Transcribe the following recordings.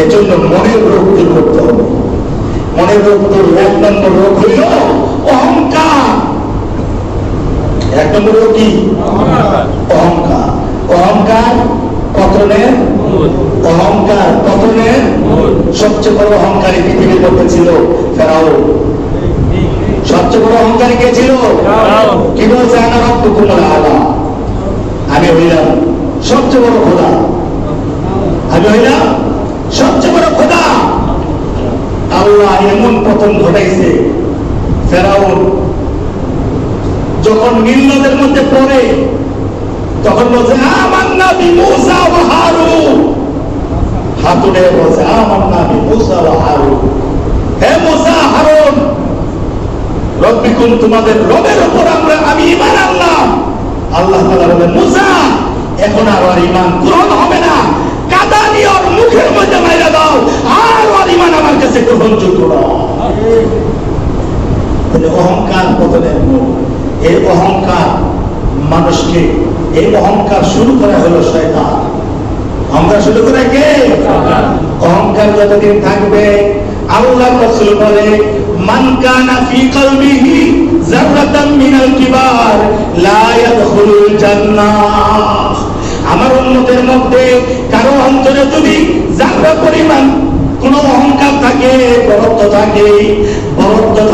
এজন্য মনের রোগ দূর করতে হবে। মনের রোগ দূর, 1 নম্বর রোগ হইল অহংকার। 1 নম্বর রোগ কি? অহংকার। অহংকার পতনের মূল। অহংকার পতনের মূল। সবচেয়ে বড় অহংকারী পৃথিবীর মধ্যে ছিল ফেরাউন। সবচেয়ে বড় অহংকারী কে ছিল? কি বলছে? আনা রাব্বুকুমুল আ'লা, আমি হইলাম সবচেয়ে বড় খোদা, আমি হইলাম সবচেয়ে বড় খোদা। আল্লাহ এমন পতন ঘটাইছে, ফেরাউন যখন নীল নদের মধ্যে পড়ে তখন বলছে আমান্না বিমূসা ওয়া হারুন। হাত উঠে বলছে আমান্না বিমূসা ওয়া হারুন, হে মূসা হারুন, রব্বিকুম, তোমাদের রবের উপর আমি ঈমান আনলাম। আল্লাহ তাআলা বলেন মূসা এখন আর ঈমান গ্রহণ হবে না, কাদা নিয়ে ওর মুখের মধ্যে মাইরা দাও, আর ওর ঈমান আমার কাছে গ্রহণযোগ্য না। অহংকার পতনের মূল। এই অহংকার মানুষকে, এই অহংকার শুরু করা হলো শয়তান। অহংকার শুরু করে কে? অহংকার যতদিন থাকবে, আল্লাহর রাসূল বলে মান কানা ফি কলবিহি যাররাতাম মিনাল কিবার লা ইয়াদখুলুল জান্নাহ। আমার উম্মতের মধ্যে কারো অন্তরে যদি যারা পরিমাণ কোন অহংকার থাকে, বড়ত্ব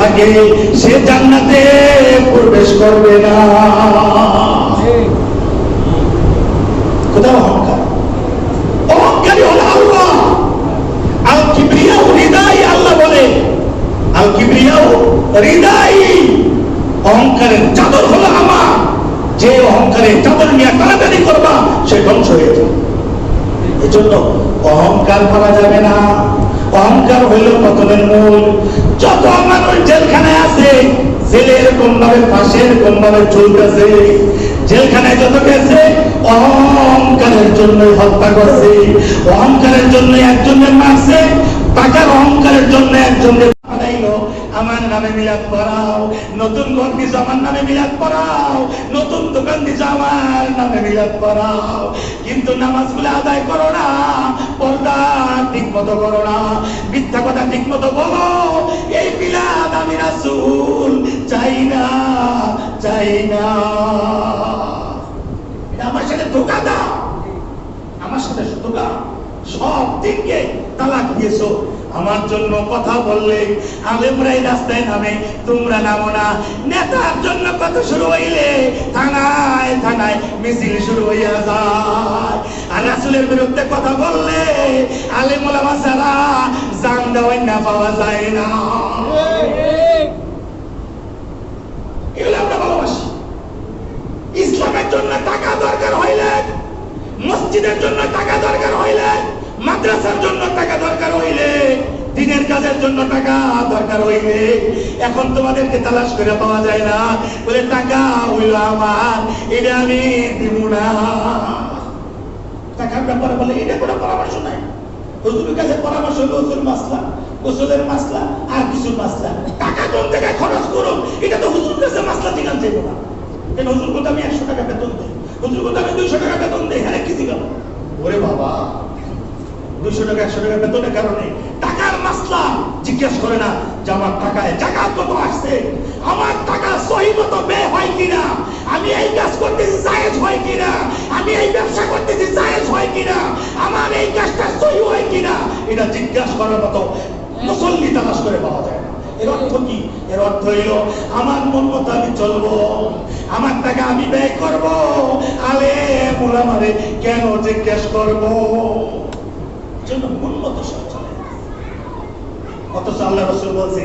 থাকে, সে জান্নাতে প্রবেশ করবে না। কোথাও অহংকার? অহংকারী হলো আল্লাহ। আল কিবরিয়াউ রিদাই, আল্লাহ বলে আল কিবরিয়াউ রিদাই, অহংকারের চাদর হলো আমার। যে অহংকারের চাদর নিয়ে টানাটানি করবা সে ধ্বংস হয়ে যাবে। এজন্য অহংকার করা যাবে না। অহংকার হইল পতনের মূল। যত মানুষ জেলখানায় আছে, জেলে এরকম ভাবে ফাঁসি এরকম ভাবে চলতেছে, জেলখানায় যত গেছে অহংকারের জন্য হত্যা করছে, অহংকারের জন্য একজনের মারছে, টাকার অহংকারের জন্য একজনের বানাইলো আমার নামে মিলাদ পড়াও, নতুন ঘর দিছ আমার নামে মিলাদ পড়াও, নতুন দোকান দিছ আমার নামে মিলাদ পড়াও, কিন্তু নামাজগুলো আদায় করো না, পর্দা ঠিক মতো করো না, মিথ্যা কথা ঠিক মতো বলো। এই মিলাদ আমি রাসূল চাই না। আমার সাথে ধোঁকা দাও, আমার সাথে ধোঁকা, সব দিনকে তালাক দিয়েছো। আমার জন্য কথা বললে আলেমরাই রাস্তায় নামে, তোমরা নামো না। নেতার জন্য কথা শুরু হইলে থানায় মিছিল শুরু হইয়া যায়। আর রাসূলের বিরুদ্ধে কথা বললে আলেম ওলামা ছাড়া জান দেওয়াই না পাওয়া যায় না। এগুলো আমরা ভালোবাসি। ইসলামের জন্য টাকা দরকার হইলে, মসজিদের জন্য টাকা দরকার হইলে, মাদ্রাসার জন্য টাকা দরকার হইলে, দিনের কাজের জন্য টাকা দরকার হইলে, এখন তোমাদেরকে তালাশ করে পাওয়া যায় না। বলে টাকা হইল আমার, এটা আমি দিব না। টাকার ব্যাপারে বলে এটা কোনো পরামর্শ নাই। হুজুরের কাছে পরামর্শ হলো হুজুর মাসলা, গোসলের মাসলা, আর কিছু মাসলা। টাকা কোন জায়গায় খরচ করুন, এটা তো হুজুর কাছে মাসলা ঠিক আছে না। কেন হুজুর কথা আমি 100 টাকা বেতন দেই, হুজুর কথা আমি 200 টাকা বেতন দেই, হ্যাঁ কি দিলাম? ওরে বাবা, 200 টাকা 100 টাকা বেতনের কারণে টাকার মাসলা জিজ্ঞেস করে না যে আমার টাকায় জাকাত কত আসছে, আমার টাকা সহি মতো ব্যয় হয় কিনা, আমি এই কাজ করতেছি জায়েজ হয় কিনা, আমি এই ব্যবসা করতেছি জায়েজ হয় কিনা, আমার এই কাজটা সহি হয় কিনা, এটা জিজ্ঞাসা করার মতো মুসল্লি তালাশ করে পাওয়া যায় না। এর অর্থ কি? এর অর্থ হইল আমার মন মতো আমি চলবো, আমার টাকা আমি ব্যয় করবো, আলেম ওলামারে কেন জিজ্ঞেস করবো? জন্য মন মতো সব চলে। অথচ আল্লাহ রাসূল বলছে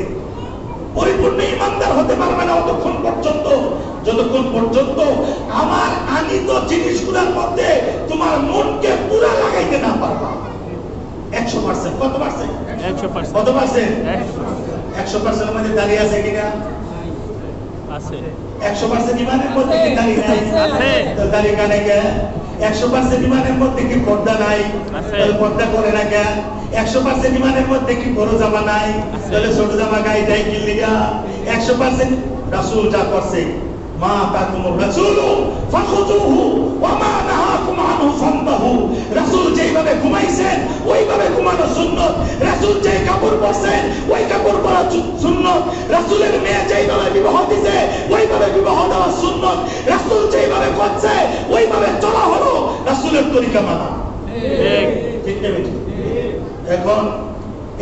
পরিপূর্ণ ইমানদার হতে পারবে না যতক্ষণ পর্যন্ত আমার আনিত জিনিসগুলোর মধ্যে তোমার মনকে পুরা লাগাইতে না পারবা। 100%। কত পার্সেন্ট? 100%। কত পার্সেন্ট? 100% আমাদের দাঁড়িয়ে আছে কিনা? আছে। 100% ইমানের মধ্যে কি দাঁড়িয়ে নাই? আছে। তো দাঁড়িয়ে কানে কে? 100% ইমানের মধ্যে কি পর্দা নাই? তাহলে পর্দা করে না কে? 100% ইমানের মধ্যে কি বড় জামা নাই? তাহলে ছোট জামা গায়ে যায় কি লিগা? 100% রাসূল যা করছে, মা তাকুমুর রাসূলু ফাখুযুহু ওয়া মা নাহাকুম আনহু ফান্তাহু। রাসূল যেভাবে ঘুমাইছেন ওইভাবে ঘুমানো সুন্নাত। সুন্নত, রাসূল যে কাপড় পরছেন ওই কাপড় পরা সুন্নত, রাসূলের মেয়ে যেইভাবে বিবাহ দিছে ওইভাবে বিবাহ দেওয়া সুন্নত, রাসূল যেইভাবে করছে ওইভাবে চলা হলো রাসূলের তরিকা মানা। ঠিক না বেঠিক? এখন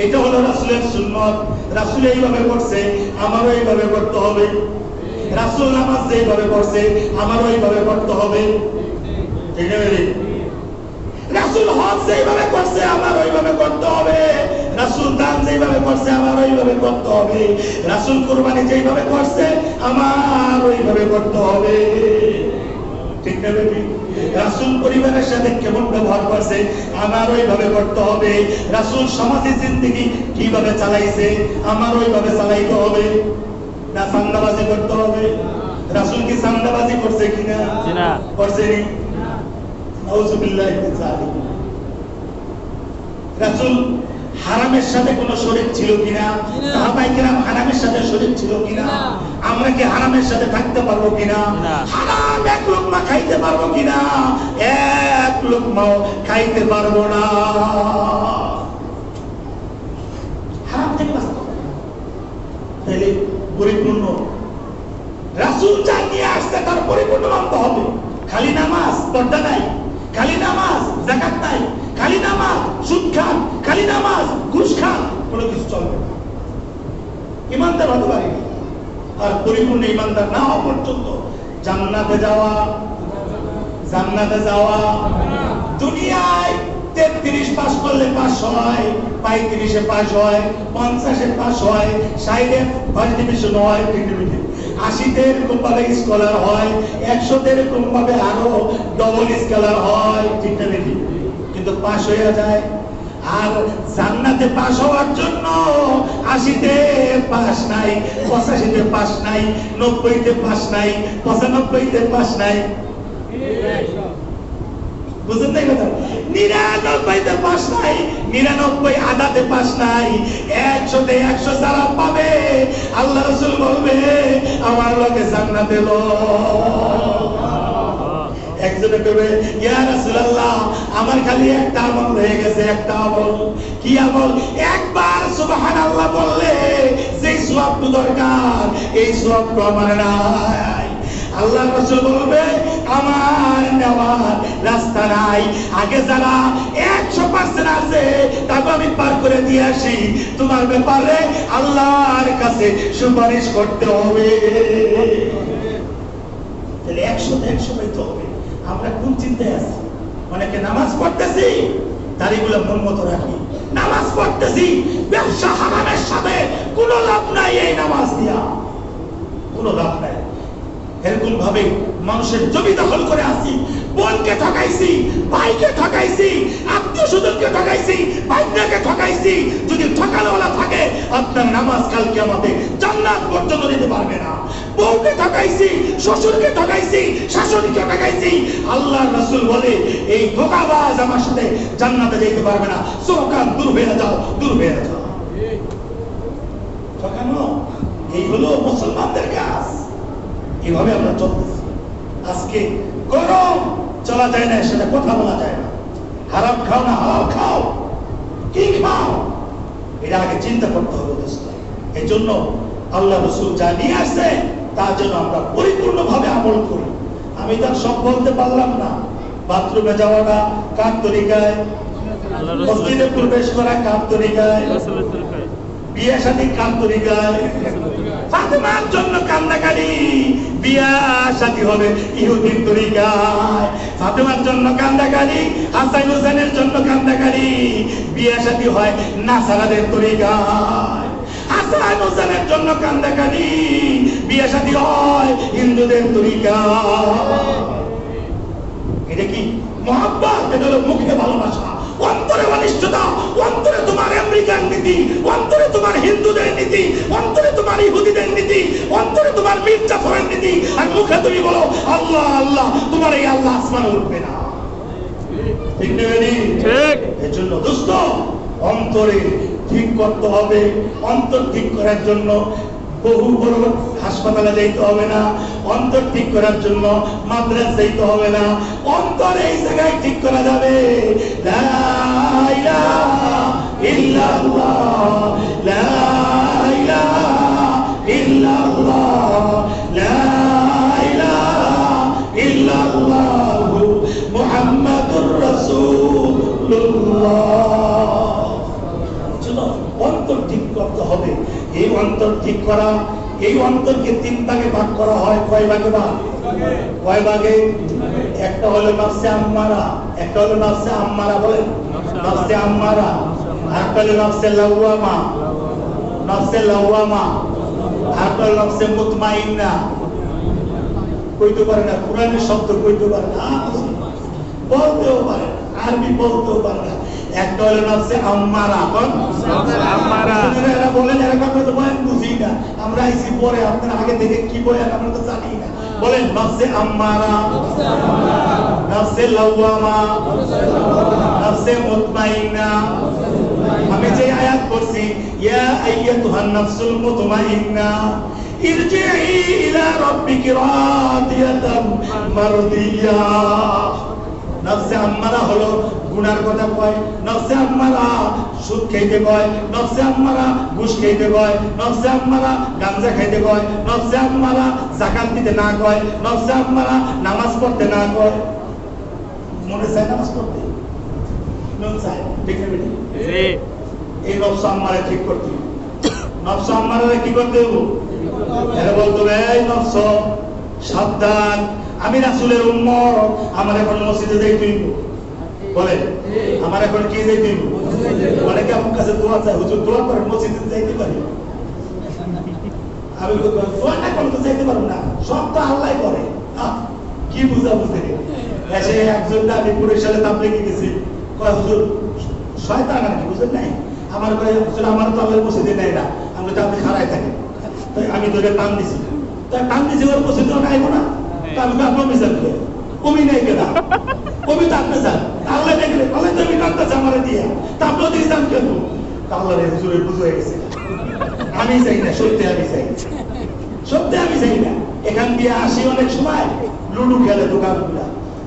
এটা হলো রাসূলের সুন্নত, রাসূল এইভাবে করছে আমারও এইভাবে করতে হবে। রাসূল নামাজ যেইভাবে করছে আমারও এইভাবে করতে হবে। ঠিক না বেঠিক? রাসূল হজ যেইভাবে করছে আমার ওইভাবে করতে হবে, রাসূল দান যেইভাবে করছে আমার ওইভাবে করতে হবে, রাসূল কুরবানি যেইভাবে করছে আমার ওইভাবে করতে হবে। ঠিক না বেটি? রাসূল পরিবারের সাথে কেমন ব্যবহার করছে আমার ওইভাবে করতে হবে, রাসূল সমাজে জিন্দেগি কিভাবে চালাইছে আমার ওইভাবে চালাইতে হবে। না সান্দাবাজি করতে হবে? রাসূল কি সান্দাবাজি করছে কিনা? না করছেনি। রাসূল হারামের সাথে কোনো শরীক ছিল কিনা? সাহাবায়ে কেরাম হারামের সাথে শরীক ছিল কিনা? আমরা কি হারামের সাথে থাকতে পারবো কিনা? হারাম এক লোকমা খাইতে পারবো কিনা? এক লোকমাও খাইতে পারবো না। হারাম থেকে বাঁচতে হবে, তাহলে পরিপূর্ণ রাসূল যা নিয়ে আসছে তার পরিপূর্ণ মানতে হবে। খালি নামাজ পর্দা নাই, খালি নামাজ যাকাত নাই, খালি নামাজ সুদ খান, খালি নামাজ ঘুষ খান, কোনো কিছু চলবে না। ইমানদার হতে পারি আর পরিপূর্ণ ইমানদার না হওয়া পর্যন্ত জান্নাতে যাওয়া, জান্নাতে যাওয়া দুনিয়ায় 33 পাস করলে পাস হয়, 35-এ পাস হয়, 50-এ পাস হয়, 60-এ ফার্স্ট ডিভিশন হয়, 80-তে এরকম ভাবে স্কলার হয়, 100-তে এরকম ভাবে আরো ডবল স্কলার হয়। ঠিক না বেটি? কিন্তু পাস হয়ে যায়। আর জান্নাতে পাস হওয়ার জন্য 80-তে পাস নাই, 85-তে পাস নাই, 90-তে পাস নাই, 95-তে পাস নাই। বুঝেন না কথা? 99-তে পাস নাই, 99 আধাতে পাস নাই, 100-তে 100 যারা পাবে আল্লাহ রাসূল বলবে আমার লগে জান্নাতে লো। একজনে কবে ইয়া রাসূলুল্লাহ আমার খালি একটা আমল রয়ে গেছে, একটা আমল। কি আমল? একবার সুবহানাল্লাহ বললে যে সওয়াব দরকার এই সওয়াব আমার নাই। আল্লাহ রাসূল বলবে আমার নেওয়ার রাস্তা নাই, আগে যারা 100% আছে তাকে আমি পার করে দিয়ে আসি, তোমার ব্যাপারে আল্লাহর কাছে সুপারিশ করতে হবে। তাহলে 100 পাইতে হবে। আমরা কোন চিন্তায় আছি? অনেকে নামাজ পড়তেছি দাড়িগুলো মন মতো রাখি, নামাজ পড়তেছি ব্যবসা হারামের সাথে কোনো লাভ নাই, এই নামাজ দিয়া কোনো লাভ নাই। এরকম ভাবে মানুষের জমি দখল করে আসি, বোনকে ঠকাইছি, ভাইকে ঠকাইছি, আত্মীয় স্বজনকে ঠকাইছি, ভাইকে ঠকাইছি। যদি ঠকানোওয়ালা থাকে আপনার নামাজ কালকে আমাদের জান্নাত পর্যন্ত দিতে পারবে না। বউকে ঠকাইছি, শ্বশুরকে ঠকাইছি, শাশুড়িকে ঠকাইছি, আল্লাহর রাসূল বলে এই ধোঁকাবাজ আমার সাথে জান্নাতে যেতে পারবে না। সরকার দূর হয়ে যাও, দূর হয়ে যাও। ঠকানো এই হলো মুসলমানদের কাজ। এইভাবে আমরা চলতেছি। আজকে গরম চলা যায় না, সেটা কথা বলা যায় না। হারাম খাও না হালাল খাও, কি খাও এটা আগে চিন্তা করতে হবে দোস্ত। এই জন্য আল্লাহ রাসূল যা নিয়ে আসছে তার জন্য আমরা পরিপূর্ণভাবে আমল করি। আমি তার সব বলতে পারলাম না। বাথরুমে যাওয়াটা কার তরিকায়, মসজিদে প্রবেশ করা কার তরিকায়, বিয়ে শাদী কার তরিকায়। ফাতেমার জন্য কান্নাকারি, বিয়া শাদী হবে ইহুদির তরিকায়। ফাতেমার জন্য কান্নাকারি, হাসান হোসেনের জন্য কান্নাকারি, বিয়া শাদী হয় নাসারাদের তরিকায়। হাসান হোসেনের জন্য কান্নাকারি, বিয়া শাদী হয় হিন্দুদের তরিকায়। এটা কি মহব্বত? এটা হলো মুখে ভালোবাসা, অন্তরে অনিষ্টতা, অন্তরে তোমার আমেরিকান নীতি, অন্তরে তোমার হিন্দুদের নীতি, অন্তরে তোমার ইহুদিদের নীতি, অন্তরে তোমার মীর জাফরের নীতি, আর মুখে তুমি বলো আল্লাহ আল্লাহ। তোমার এই আল্লাহ আসমানে উঠবে না। ঠিক না? ঠিক। এর জন্য দোস্ত অন্তরে ঠিক করতে হবে। অন্তর ঠিক করার জন্য বহু বড় হাসপাতালে যাইতে হবে না, অন্তর ঠিক করার জন্য মাদ্রাসা যাইতে হবে না। অন্তর এই জায়গায় ঠিক করা যাবে। লা ইলাহা ইল্লা ইল্লাল্লাহ লা ইলাহা ইল্লাল্লাহ লা ইলাহা ইল্লাল্লাহ মুহাম্মাদুর রাসূলুল্লাহ। চলো অন্তর ঠিক করতে হবে। এই অন্তর ঠিক করা, এই অন্তরকে তিন ভাগে ভাগ করা হয়। কয় ভাগে ভাগ? কয় ভাগে? একটা হলো নফসে আম্মারা, একটা হলো নফসে আম্মারা, বলেন নফসে আম্মারা, আরেকটা হলো নফসে লাওয়ামা, নফসে লাওয়ামা, আরেকটা হলো নফসে মুতমাইন্না। কইতে পারে না, কোরআনের শব্দ কইতে পারে না, বলতেও পারে না, আরবি বলতেও পারে না। একটা হলো নফসে আম্মারা, আম্মারা এরা বলেন এরকম আমরা তো বয়ান বুঝি না, আমরা আইছি পরে, আপনারা আগে থেকে কি বয়ান আমরা তো জানি না। বলেন নফসে আম্মারা, নফসে লাওয়ামা, নফসে মুতমাইন্না। আমি যে আয়াত পড়ছি, ইয়া আইয়াতুহান নাফসুল মুতমাইন্না ইরজিই ইলা রাব্বিকি রাদিয়াতাম মারদিয়া। নফসে আম্মারা হলো গুনার কথা কয়, নফসে আম্মারা সুদ খাইতে কয়, নফসে আম্মারা ঘুষ খাইতে কয়, নফসে আম্মারা গাঁজা খাইতে কয়, নফসে আম্মারা যাকাত দিতে না কয়, নফসে আম্মারা নামাজ পড়তে না কয়। মনে চায় নামাজ পড়তে? মন চায়, ঠিক না বেটি? এই নফস আম্মারা ঠিক করতে হবে। নফস আম্মারা কি করতে হবে? এরা বলতো এই নফস সাবধান, আমি রাসূলের উম্মত, আমার এখন মসজিদে যাইতে হইব। বলে আমার এখন কি যাইতে হইব? অনেকে আমার কাছে দোয়া চায়, হুজুর দোয়া করেন মসজিদে যাইতে পারি। আমি দোয়া না করলে তো যাইতে পারবো না, সব তো আল্লাহ করে। কি বুঝা বুঝতে এসে একজন আমি বরিশালে তাবলীগে গেছি, কয় হুজুর শয়তান আর কি বুঝেন নাই, আমার কয় হুজুর আমার তো আল্লাহ মসজিদে নেয় না, আমরা তো আপনি খাড়ায় থাকি। তাই আমি তোকে টান দিছি, তাই টান দিছি ওর মসজিদে নাইবো না, আমি আপনার মিশাল করে কমি নাই কেনা কমি তো আপনি যান আল্লাহ দেখলে আল্লাহ তুমি টানতেছে আমার দিয়ে, তা আপনি দিয়ে যান কেন? আল্লাহ রে হুজুরে বুঝে গেছে, আমি চাই না, সত্যি আমি চাই, সত্যি আমি চাই না। এখান দিয়ে আসি অনেক সময় লুডু খেলে দোকানগুলা,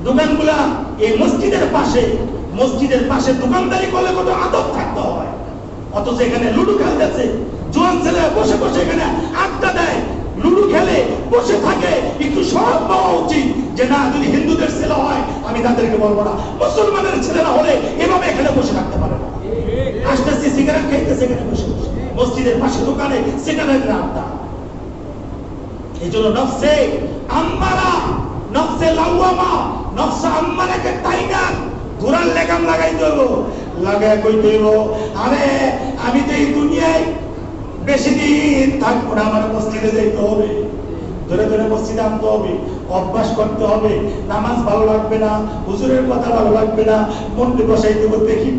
দোকানগুলা এই মসজিদের পাশে দোকানদারি করলে কত আদব থাকতে হয়, অথচ এখানে লুডু খেলতেছে জোয়ান ছেলে বসে বসে এখানে আড্ডা দেয়, লুডু খেলে বসে থাকে। একটু সব পাওয়া উচিত যে না, যদি হিন্দুদের ছেলে হয় আমি তাদেরকে বলবো না, মুসলমানের ছেলেরা হলে এভাবে এখানে বসে থাকতে পারে না। আসতেছে সিগারেট খাইতেছে এখানে বসে বসে, মসজিদের পাশে দোকানে সিগারেটের আড্ডা। এই জন্য নফসে আম্মারা, নফসে লাওয়ামা, নফসে আম্মারাকে তাইনা ঘোড়ার লেগাম লাগাইতে হইব, লাগায় কইতে হইব আরে আমি তো এই দুনিয়ায় বেশি দিন থাকবো না, আমার মসজিদে যাইতে হবে, ধরে ধরে মসজিদে আনতে হবে, অভ্যাস করতে হবে। নামাজ ভালো লাগবে না, হুজুরের কথা ভালো লাগবে না, মনকে বসাই দেবো, দেখি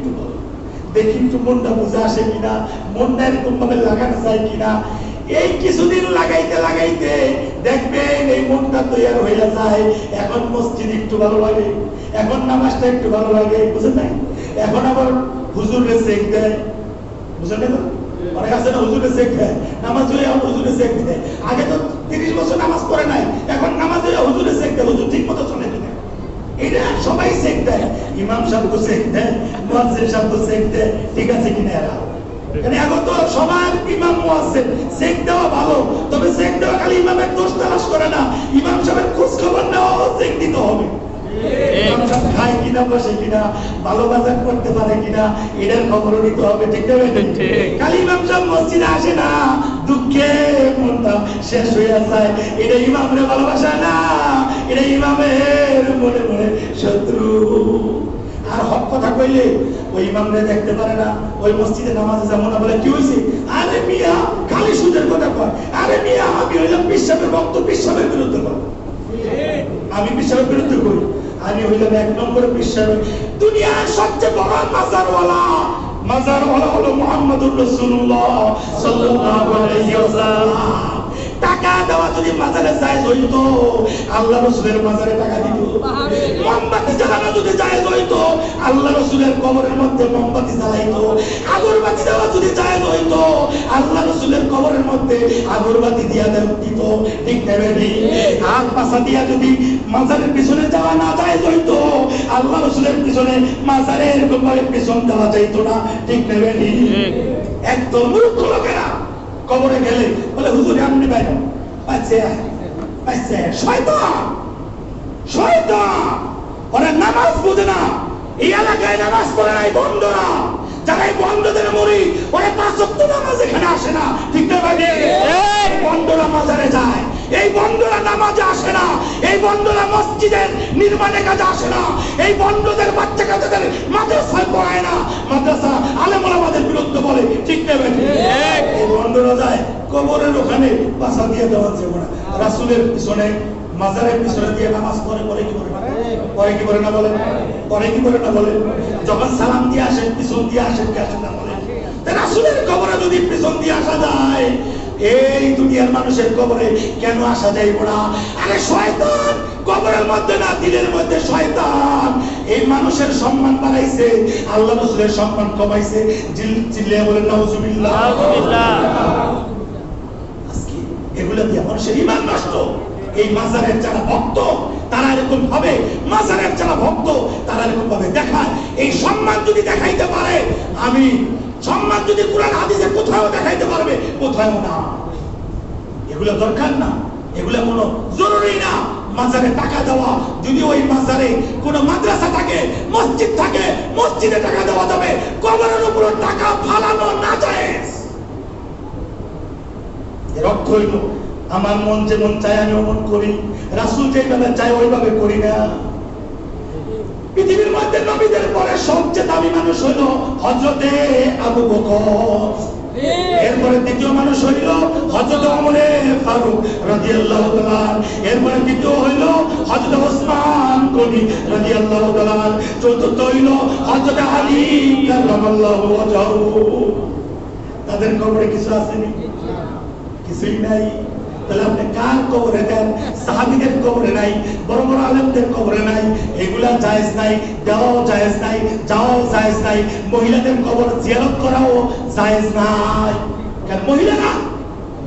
একটু মনটা বুঝে আসে কিনা, মনটা এরকম ভাবে লাগানো যায় কিনা। এই কিছুদিন লাগাইতে দেখবেন এই মনটা তৈরি হয়ে যায়। এখন মসজিদ একটু ভালো লাগে, এখন নামাজটা একটু ভালো লাগে, বুঝেন নাই? এখন আবার হুজুরের চেক দেয়, বুঝেন না? অনেক আছে না হুজুরে চেক দেয়, নামাজ হয়ে হুজুরে চেক দেয়। আগে তো 30 বছর নামাজ পড়ে নাই, এখন নামাজ হয়ে হুজুরে চেক দেয়, হুজুর ঠিক মতো চলে কিনা। এটা সবাই চেক দেয়, ইমাম সাহেব তো চেক দেয়, মুয়াজ্জিন সাহেব তো চেক দেয়, ঠিক আছে কিনা। এরা এখন তো সবার ইমাম মুয়াজ্জিন চেক দেওয়া ভালো, তবে চেক দেওয়া খালি ইমামের দোষ তালাশ করে না, ইমাম সাহেবের খোঁজ খবর নেওয়াও চেক দিতে হবে। খায় কিনা, বসে কিনা, ভালো বাজার করতে পারে কিনা, এটার খবরও নিতে হবে, ঠিক না? খালি ইমাম সাহেব মসজিদে আসে না, দুঃখে মনটা শেষ হয়ে যায়, এটা ইমামের ভালোবাসা না, এটা ইমামের মনে মনে শত্রু। আর হক কথা কইলে ওই ইমামরে দেখতে পারে না, ওই মসজিদে নামাজে যেমন বলে কি হয়েছে, আরে মিয়া খালি সুদের কথা কয়, আরে মিয়া আমি হইলাম বিশ্বাসের ভক্ত, বিশ্বাসের বিরুদ্ধে কর, আমি বিশ্বাসের বিরুদ্ধে করি, আমি হইলাম 1 নম্বরের বিশ্বাস। দুনিয়ার সবচেয়ে বড় মাজারওয়ালা হলো মুহাম্মদুর রাসূলুল্লাহ সাল্লাল্লাহু আলাইহি ওয়াসাল্লাম। টাকা দেওয়া যদি মাজারে জায়েজ হইতো, আল্লাহ রাসূলের মাজারে টাকা দিত। মোমবাতি জ্বালানো যদি জায়েজ হইতো, আল্লাহ রাসূলের কবরের মধ্যে মোমবাতি জ্বালাইতো। আগরবাতি দেওয়া যদি জায়েজ হইতো, আল্লাহ রাসূলের কবরের মধ্যে মধ্যে আগরবাতি দিয়া দিত, ঠিক নেবে হাত পাশা দিয়া যদি মাজারের পিছনে যাওয়া না যায় হইতো, আল্লাহ রসুলের পিছনে মাজারে এরকম ভাবে পিছন দেওয়া যাইতো না, ঠিক নেবে একদম মূর্খ লোকেরা কবরে গেলে বলে হুজুর আপনি বাইরে পাচ্ছে পাচ্ছে শয়তান শয়তান, ওরা নামাজ বোঝে না, এই এলাকায় নামাজ পড়ে নাই বন্ধরা, যারা এই বন্ধদের মরি ওরা 5 ওয়াক্ত নামাজ এখানে আসে না, ঠিক না ভাই? বন্ধরা মাজারে যায়, এই বন্ধরা নামাজে আসে না, এই বন্ধরা মসজিদের নির্মাণে কাজে আসে না, এই বন্ধদের বাচ্চা কাচ্চাদের মাদ্রাসায় পড়ায় না, মাদ্রাসা আলেম ওলামাদের বিরুদ্ধে বলে, ঠিক না ভাই? এই বন্ধরা যায় কবরের ওখানে পাশা দিয়ে দেওয়া যাবে না, রাসূলের পিছনে মাজারের পিছনে দিয়ে নামাজ পড়ে পরে কি করে পরে কি করে না বলে, পরে কি করে না বলে, যখন সালাম দিয়ে আসেন পিছন দিয়ে আসেন কে আসেন না বলে। রাসূলের কবরে যদি পিছন দিয়ে আসা যায়, এই দুনিয়ার মানুষের কবরে কেন আসা যাইব না? আরে শয়তান কবরের মধ্যে না, দিলের মধ্যে শয়তান এই মানুষের সম্মান বাড়াইছে, আল্লাহ রাসূলের সম্মান কমাইছে, চিল্লিয়ে বলেন নাউজুবিল্লাহ। আজকে এগুলো দিয়ে মানুষের ঈমান নষ্ট। এই মাজারের যারা ভক্ত তারা এরকম ভাবে, মাজারের যারা ভক্ত তারা এরকম ভাবে দেখায়, এই সম্মান যদি দেখাইতে পারে, আমি সম্মান যদি কুরআন হাদিসে কোথাও দেখাইতে পারবে, কোথাও না। এগুলো দরকার না, এগুলো কোনো জরুরি না। মাজারে টাকা দেওয়া, যদি ওই মাজারে কোনো মাদ্রাসা থাকে, মসজিদ থাকে, মসজিদে টাকা দেওয়া যাবে, কবরের উপর টাকা ফালানো না জায়েজ। এর অর্থ হইল আমার মন যেমন চায় আমি অমন করি, রাসূল যেভাবে চায় ওইভাবে করি না। পৃথিবীর মধ্যে নবীদের পরে সবচেয়ে দামি মানুষ হইল হযরতে আবু বকর, এরপরে দ্বিতীয় মানুষ হইল হযরত ওমর ফারুক রাদিয়াল্লাহু তাআলা, এরপরে তৃতীয় হইল হযরত ওসমান গনি রাদিয়াল্লাহু তাআলা, চতুর্থ হইল হযরত আলী কাররামাল্লাহু ওয়াজহু। তাদের কবরে কিছু আসেনি? কিছুই নাই। তাহলে আপনি কার কবরে দেন? সাহাবীদের কবরে নাই, বড় বড় আলেমদের কবরে নাই, এগুলা জায়েজ নাই, দেওয়াও জায়েজ নাই, যাওয়াও জায়েজ নাই, মহিলাদের কবর জিয়ারত করাও জায়েজ নাই। কারণ মহিলারা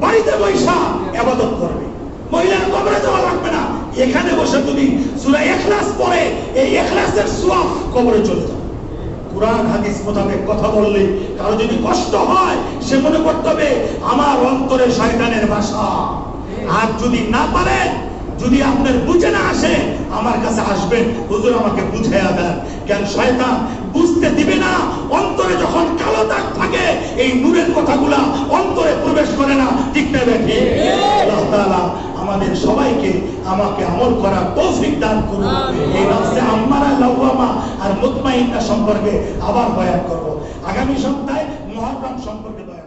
বাড়িতে বৈশা ইবাদত করবে, মহিলার কবরে যাওয়া লাগবে না, এখানে বসে তুমি সূরা ইখলাস পড়ে এই ইখলাসের সওয়াব কবরে চলে যাবে। কুরআন হাদিস মোতাবেক কথা বললে কারো যদি কষ্ট হয়, সে মনে করতে হবে আমার অন্তরে শয়তানের বাসা। আর যদি না পারেন, যদি আপনার বুঝে না আসে, আমার কাছে আসবেন, হুজুর আমাকে বুঝাইয়া দেন। কেন শয়তান বুঝতে দিবে না, অন্তরে যখন কালো দাগ থাকে এই নূরের কথাগুলা অন্তরে প্রবেশ করে না, ঠিক না বেঠিক? আল্লাহ তাআলা আমাদের সবাইকে আমাকে আমল করার তৌফিক দান করুন। এই নফসে আম্মারা লাওয়ামা আর মুতমাইন্না সম্পর্কে আবার বয়ান করব। আগামী সপ্তাহে মুহররম সম্পর্কে বয়ান